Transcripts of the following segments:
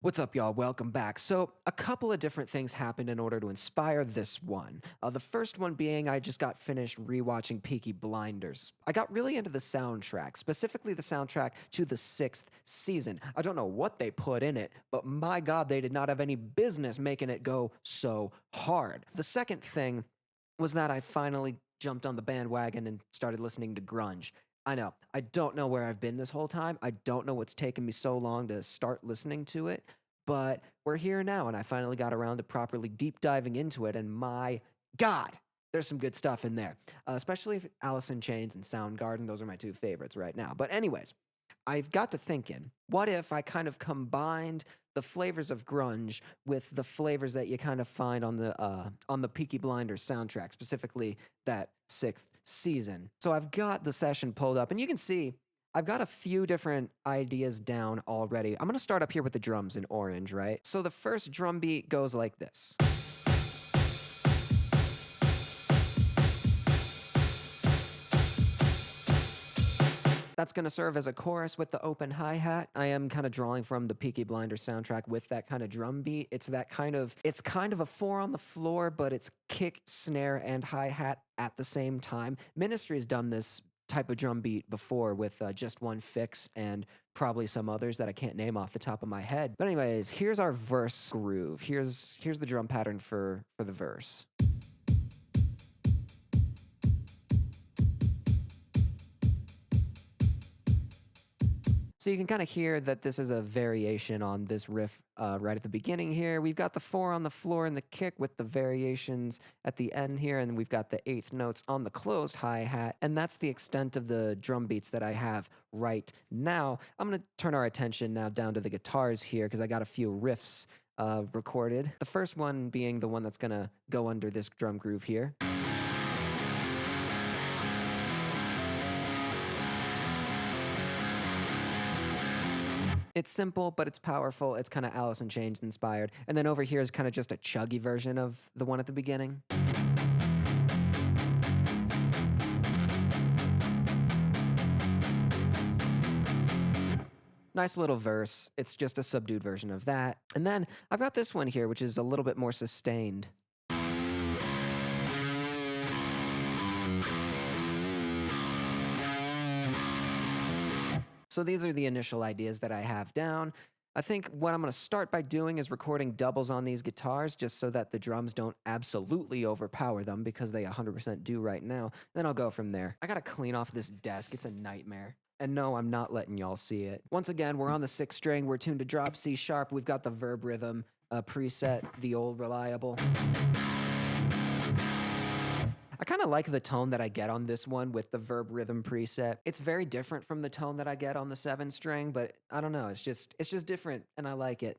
What's up, y'all? Welcome back. So, a couple of different things happened in order to inspire this one. The first one being I just got finished rewatching Peaky Blinders. I got really into the soundtrack, specifically the soundtrack to the sixth season. I don't know what they put in it, but my god, they did not have any business making it go so hard. The second thing was that I finally jumped on the bandwagon and started listening to grunge. I know. I don't know where I've been this whole time. I don't know what's taken me so long to start listening to it, but we're here now, and I finally got around to properly deep diving into it, and my God, there's some good stuff in there. Especially if Alice in Chains and Soundgarden, those are my two favorites right now. But, anyways, I've got to thinking, what if I kind of combined the flavors of grunge with the flavors that you kind of find on the Peaky Blinders soundtrack, specifically that sixth season. So I've got the session pulled up, and you can see I've got a few different ideas down already. I'm gonna start up here with the drums in orange, right? So the first drum beat goes like this. That's going to serve as a chorus with the open hi-hat. I am kind of drawing from the Peaky Blinders soundtrack with that kind of drum beat. It's kind of a four on the floor, but it's kick, snare, and hi-hat at the same time. Ministry has done this type of drum beat before with just one fix and probably some others that I can't name off the top of my head. But anyways, here's our verse groove. Here's the drum pattern for the verse. So you can kind of hear that this is a variation on this riff right at the beginning here. We've got the four on the floor and the kick with the variations at the end here, and then we've got the eighth notes on the closed hi-hat, and that's the extent of the drum beats that I have right now. I'm going to turn our attention now down to the guitars here because I got a few riffs recorded. The first one being the one that's going to go under this drum groove here. It's simple, but it's powerful. It's kind of Alice in Chains inspired. And then over here is kind of just a chuggy version of the one at the beginning. Nice little verse. It's just a subdued version of that. And then I've got this one here, which is a little bit more sustained. So these are the initial ideas that I have down. I think what I'm going to start by doing is recording doubles on these guitars just so that the drums don't absolutely overpower them because they 100% do right now. Then I'll go from there. I got to clean off this desk. It's a nightmare. And no, I'm not letting y'all see it. Once again, we're on the sixth string. We're tuned to drop C sharp. We've got the verb rhythm preset, the old reliable. I kind of like the tone that I get on this one with the verb rhythm preset. It's very different from the tone that I get on the 7 string, but I don't know, it's just different and I like it.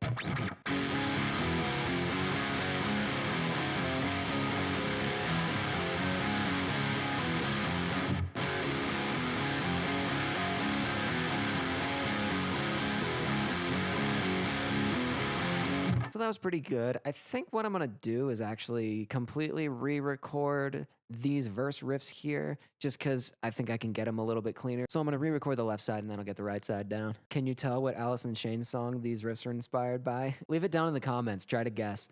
So that was pretty good. I think what I'm going to do is actually completely re-record these verse riffs here just because I think I can get them a little bit cleaner. So I'm going to re-record the left side and then I'll get the right side down. Can you tell what Alice in Chains song these riffs are inspired by? Leave it down in the comments. Try to guess.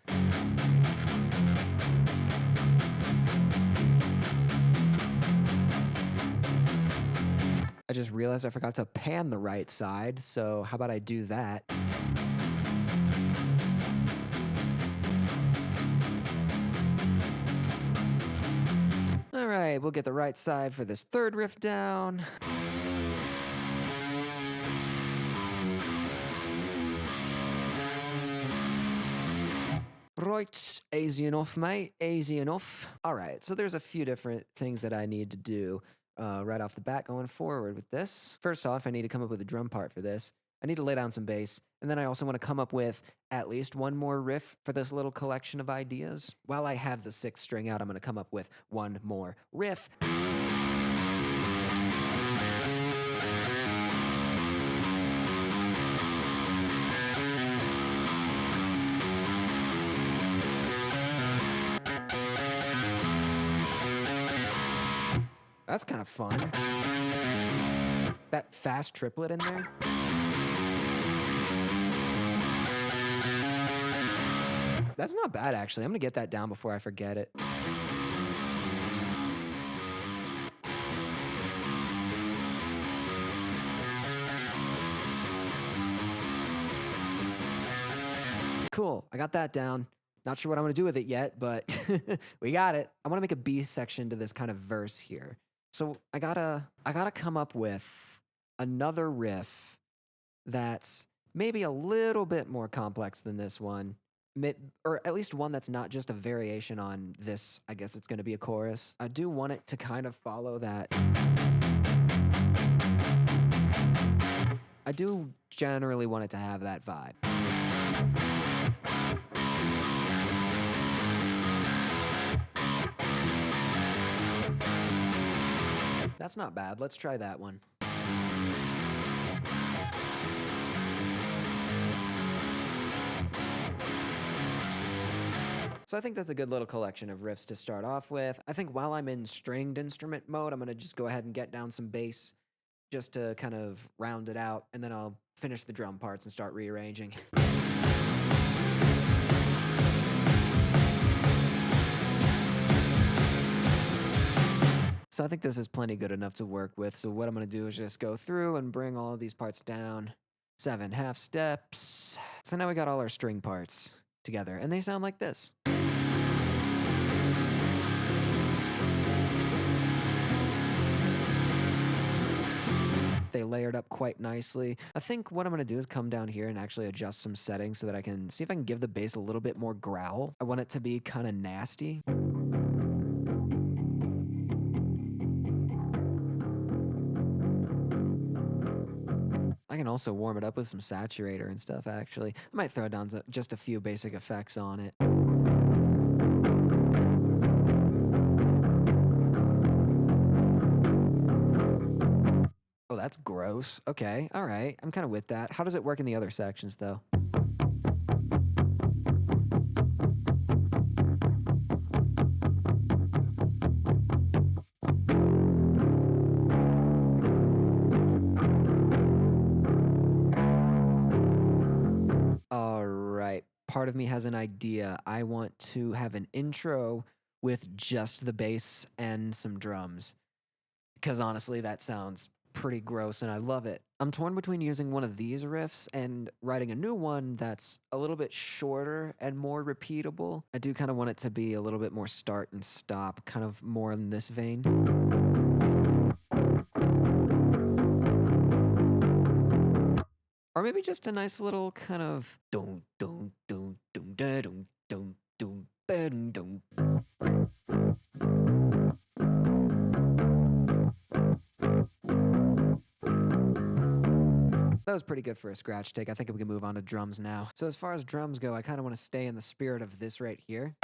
I just realized I forgot to pan the right side, so how about I do that? All right, we'll get the right side for this third riff down. Right, easy enough, mate, easy enough. All right, so there's a few different things that I need to do right off the bat going forward with this. First off, I need to come up with a drum part for this. I need to lay down some bass, and then I also want to come up with at least one more riff for this little collection of ideas. While I have the sixth string out, I'm going to come up with one more riff. That's kind of fun. That fast triplet in there. That's not bad, actually. I'm gonna get that down before I forget it. Cool, I got that down. Not sure what I'm gonna do with it yet, but we got it. I wanna make a B section to this kind of verse here. So I gotta come up with another riff that's maybe a little bit more complex than this one. Or at least one that's not just a variation on this. I guess it's gonna be a chorus. I do want it to kind of follow that. I do generally want it to have that vibe. That's not bad. Let's try that one. So I think that's a good little collection of riffs to start off with. I think while I'm in stringed instrument mode, I'm gonna just go ahead and get down some bass just to kind of round it out, and then I'll finish the drum parts and start rearranging. So I think this is plenty good enough to work with. So what I'm gonna do is just go through and bring all of these parts down. 7 half steps. So now we got all our string parts together, and they sound like this. They layered up quite nicely. I think what I'm gonna do is come down here and actually adjust some settings so that I can see if I can give the bass a little bit more growl. I want it to be kind of nasty. I can also warm it up with some saturator and stuff, actually. I might throw down just a few basic effects on it. Oh, that's gross. Okay, all right. I'm kind of with that. How does it work in the other sections, though? All right. Part of me has an idea. I want to have an intro with just the bass and some drums. Because honestly, that sounds pretty gross and I love it. I'm torn between using one of these riffs and writing a new one that's a little bit shorter and more repeatable. I do kind of want it to be a little bit more start and stop, kind of more in this vein. Or maybe just a nice little kind of dun dun dun dun da dun dun dun ba dun dun. That was pretty good for a scratch take. I think we can move on to drums now. So as far as drums go, I kind of want to stay in the spirit of this right here.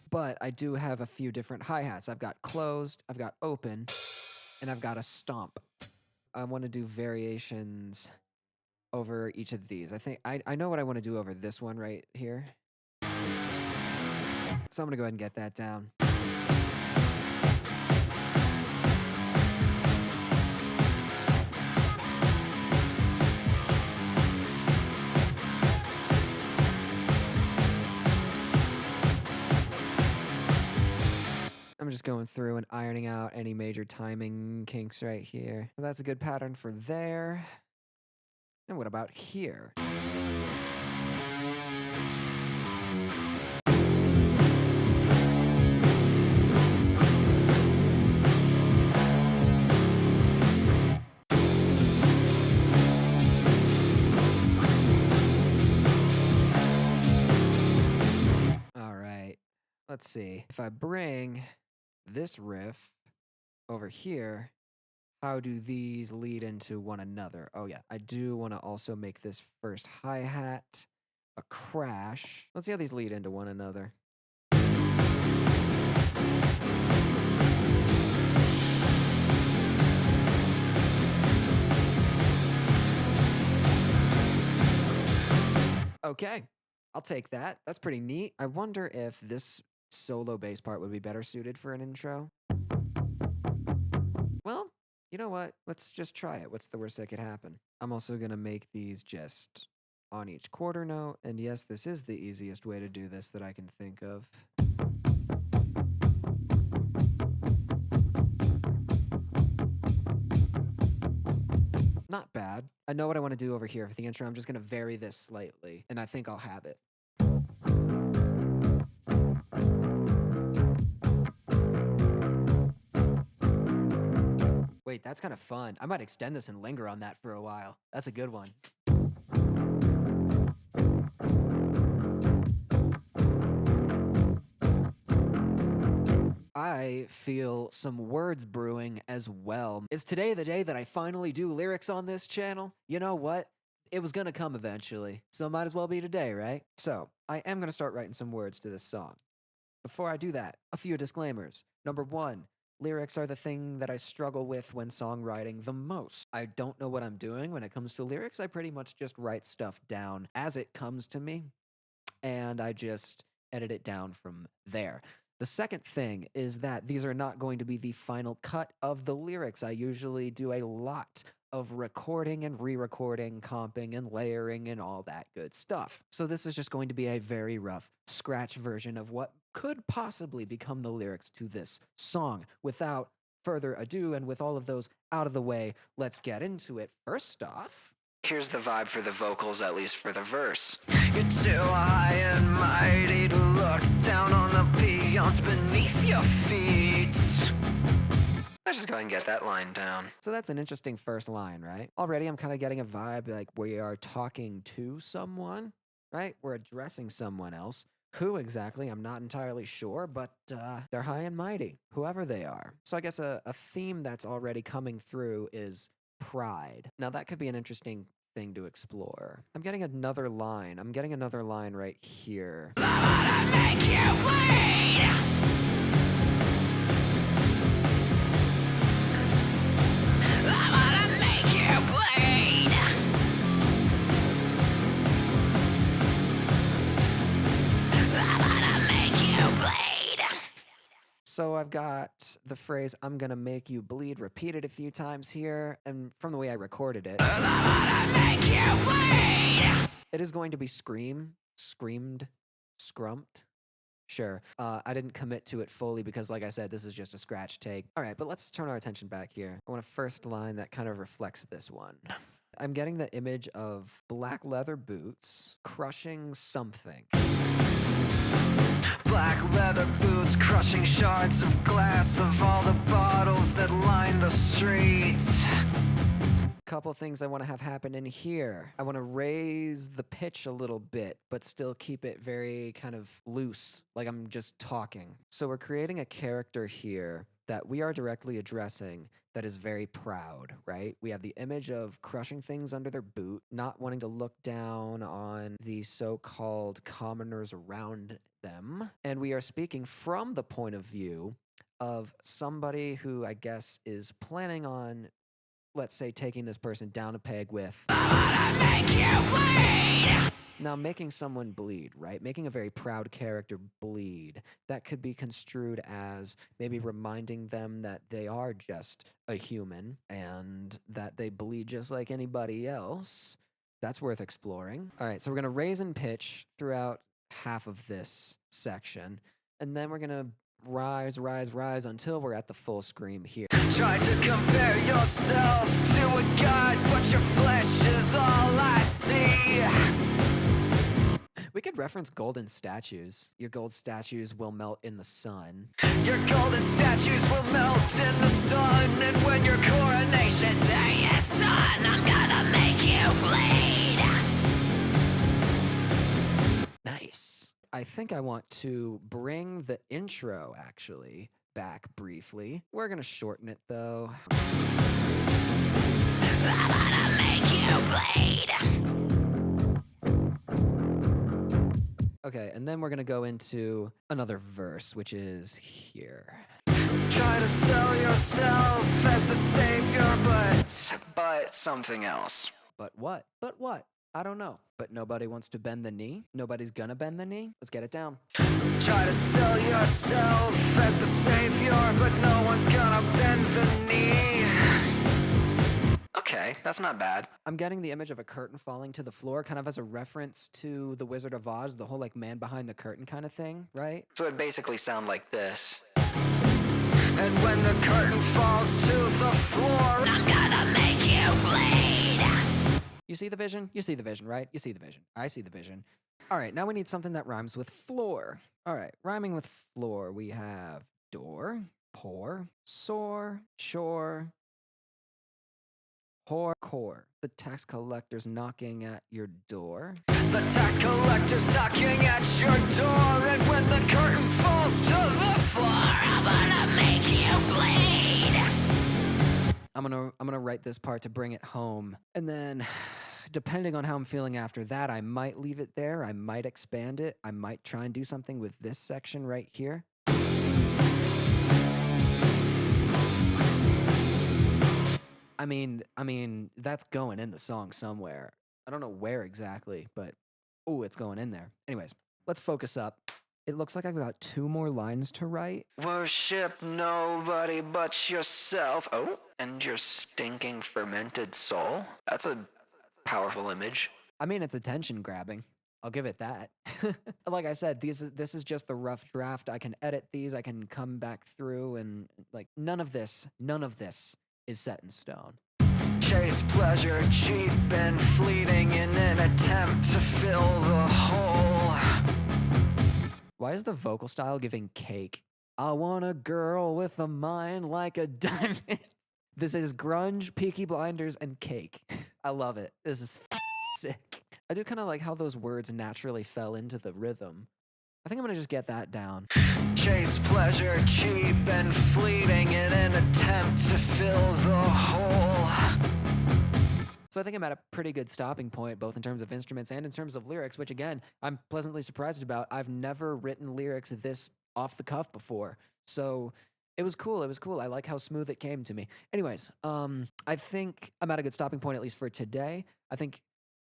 But I do have a few different hi-hats. I've got closed, I've got open, and I've got a stomp. I want to do variations over each of these. I think I know what I want to do over this one right here. So I'm gonna go ahead and get that down. I'm just going through and ironing out any major timing kinks right here. So that's a good pattern for there. And what about here? All right, let's see. If I bring this riff over here, how do these lead into one another? Oh yeah, I do want to also make this first hi-hat a crash. Let's see how these lead into one another. Okay, I'll take that. That's pretty neat. I wonder if this solo bass part would be better suited for an intro. Well, you know what? Let's just try it. What's the worst that could happen? I'm also gonna make these just on each quarter note. And yes, this is the easiest way to do this that I can think of. Not bad. I know what I want to do over here for the intro. I'm just going to vary this slightly, and I think I'll have it. Wait, that's kind of fun. I might extend this and linger on that for a while. That's a good one. I feel some words brewing as well. Is today the day that I finally do lyrics on this channel? You know what? It was gonna come eventually, so might as well be today, right? So, I am gonna start writing some words to this song. Before I do that, a few disclaimers. Number one, lyrics are the thing that I struggle with when songwriting the most. I don't know what I'm doing when it comes to lyrics. I pretty much just write stuff down as it comes to me, and I just edit it down from there. The second thing is that these are not going to be the final cut of the lyrics. I usually do a lot of recording and re-recording, comping and layering and all that good stuff. So this is just going to be a very rough scratch version of what could possibly become the lyrics to this song. Without further ado, and with all of those out of the way, let's get into it. First off, here's the vibe for the vocals, at least for the verse. You're too high and mighty to look down on the peons beneath your feet. Let's just go ahead and get that line down. So that's an interesting first line, right? Already I'm kind of getting a vibe like we are talking to someone, right? We're addressing someone else. Who exactly? I'm not entirely sure, but they're high and mighty, whoever they are. So I guess a theme that's already coming through is pride. Now that could be an interesting thing to explore. I'm getting another line. I'm getting another line right here. I wanna make you bleed. I wanna make you bleed. I wanna make you bleed. So I've got the phrase, I'm gonna make you bleed, repeated a few times here, and from the way I recorded it, I wanna make you bleed. It is going to be screamed, scrumped. Sure. I didn't commit to it fully because, like I said, this is just a scratch take. All right, but let's turn our attention back here. I want a first line that kind of reflects this one. I'm getting the image of black leather boots crushing something. Black leather boots crushing shards of glass of all the bottles that line the streets. Couple things I want to have happen in here. I want to raise the pitch a little bit, but still keep it very kind of loose, like I'm just talking. So we're creating a character here that we are directly addressing that is very proud, right? We have the image of crushing things under their boot, not wanting to look down on the so-called commoners around them. And we are speaking from the point of view of somebody who I guess is planning on, let's say, taking this person down a peg with, I wanna make you bleed. Now, making someone bleed, right? Making a very proud character bleed, that could be construed as maybe reminding them that they are just a human and that they bleed just like anybody else. That's worth exploring. All right, so we're gonna raise in pitch throughout half of this section, and then we're gonna rise until we're at the full scream here. Try to compare yourself to a god, but your flesh is all I see. We could reference golden statues. Your gold statues will melt in the sun. Your golden statues will melt in the sun, and when your coronation day is done, I'm gonna make you bleed. Nice. I think I want to bring the intro, actually, back briefly. We're gonna shorten it, though. I wanna make you bleed. Okay, and then we're gonna go into another verse, which is here. Try to sell yourself as the savior, but something else. But what? But what? I don't know. But nobody wants to bend the knee? Nobody's gonna bend the knee? Let's get it down. Try to sell yourself as the savior, but no one's gonna bend the knee. Okay, okay. That's not bad. I'm getting the image of a curtain falling to the floor kind of as a reference to The Wizard of Oz, the whole like man behind the curtain kind of thing, right? So it basically sounds like this. And when the curtain falls to the floor, I'm gonna make you bleed. You see the vision? You see the vision, right? You see the vision. I see the vision. All right, now we need something that rhymes with floor. All right, rhyming with floor, we have door, pour, sore, shore, whore, core. The tax collector's knocking at your door. The tax collector's knocking at your door, and when the curtain falls to the floor, I'm gonna make you bleed. I'm gonna write this part to bring it home, and then, depending on how I'm feeling after that, I might leave it there. I might expand it. I might try and do something with this section right here. I mean, that's going in the song somewhere. I don't know where exactly, but oh, it's going in there. Anyways, let's focus up. It looks like I've got 2 more lines to write. Worship nobody but yourself. Oh, and your stinking fermented soul. That's a powerful image. I mean, it's attention grabbing. I'll give it that. Like I said, this is just the rough draft. I can edit these. I can come back through and like none of this is set in stone. Chase pleasure, cheap and fleeting in an attempt to fill the hole. Why is the vocal style giving cake? I want a girl with a mind like a diamond. This is grunge, Peaky Blinders, and cake. I love it. This is sick. I do kind of like how those words naturally fell into the rhythm. I think I'm gonna just get that down. Chase pleasure, cheap and fleeting in an attempt to fill the hole. So I think I'm at a pretty good stopping point, both in terms of instruments and in terms of lyrics, which again, I'm pleasantly surprised about. I've never written lyrics this off the cuff before. So it was cool. It was cool. I like how smooth it came to me. Anyways, I think I'm at a good stopping point, at least for today. I think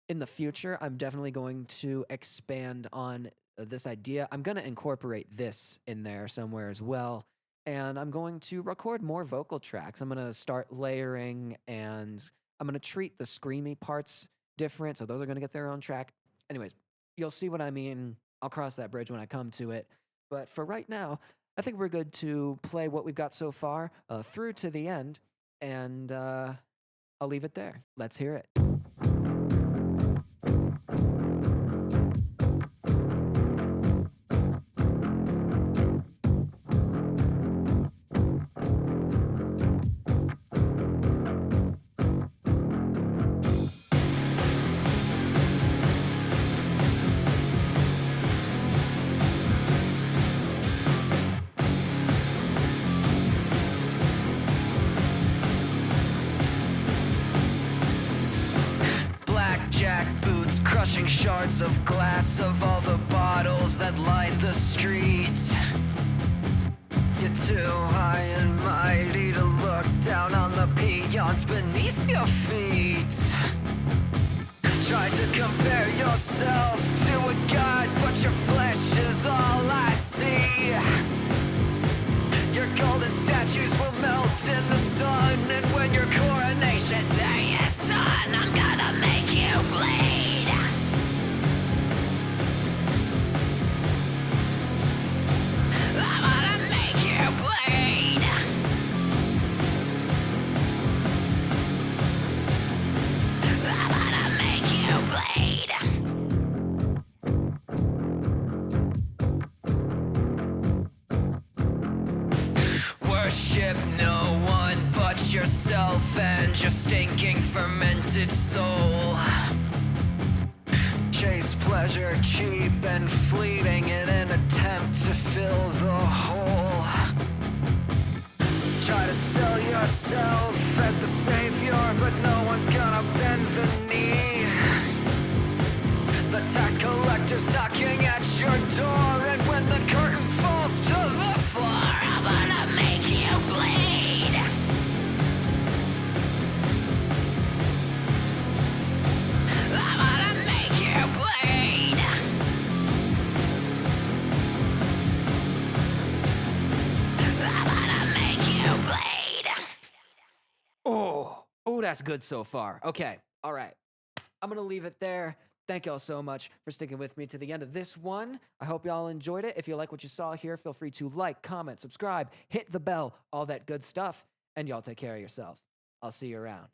in the future, I'm definitely going to expand on this idea. I'm going to incorporate this in there somewhere as well. And I'm going to record more vocal tracks. I'm going to start layering and I'm going to treat the screamy parts different. So those are going to get their own track. Anyways, you'll see what I mean. I'll cross that bridge when I come to it. But for right now, I think we're good to play what we've got so far through to the end. And I'll leave it there. Let's hear it. Crushing shards of glass of all the bottles that line the streets. You're too high and mighty to look down on the peons beneath your feet. Try to compare yourself to a god, but your flesh is all I see. Your golden statues will melt in the sun, and when your coronation day is done, I'm gonna make you bleed. Worship no one but yourself and your stinking fermented soul. Chase pleasure cheap and fleeting in an attempt to fill the hole. Try to sell yourself as the savior, but no one's gonna bend the knee. The tax collector's knocking at your door, and when the curtain falls to the floor, I'm gonna make you bleed. I'm gonna make you bleed. I'm gonna make you bleed. Oh, that's good so far. Okay, all right. I'm going to leave it there. Thank y'all so much for sticking with me to the end of this one. I hope y'all enjoyed it. If you like what you saw here, feel free to like, comment, subscribe, hit the bell, all that good stuff. And y'all take care of yourselves. I'll see you around.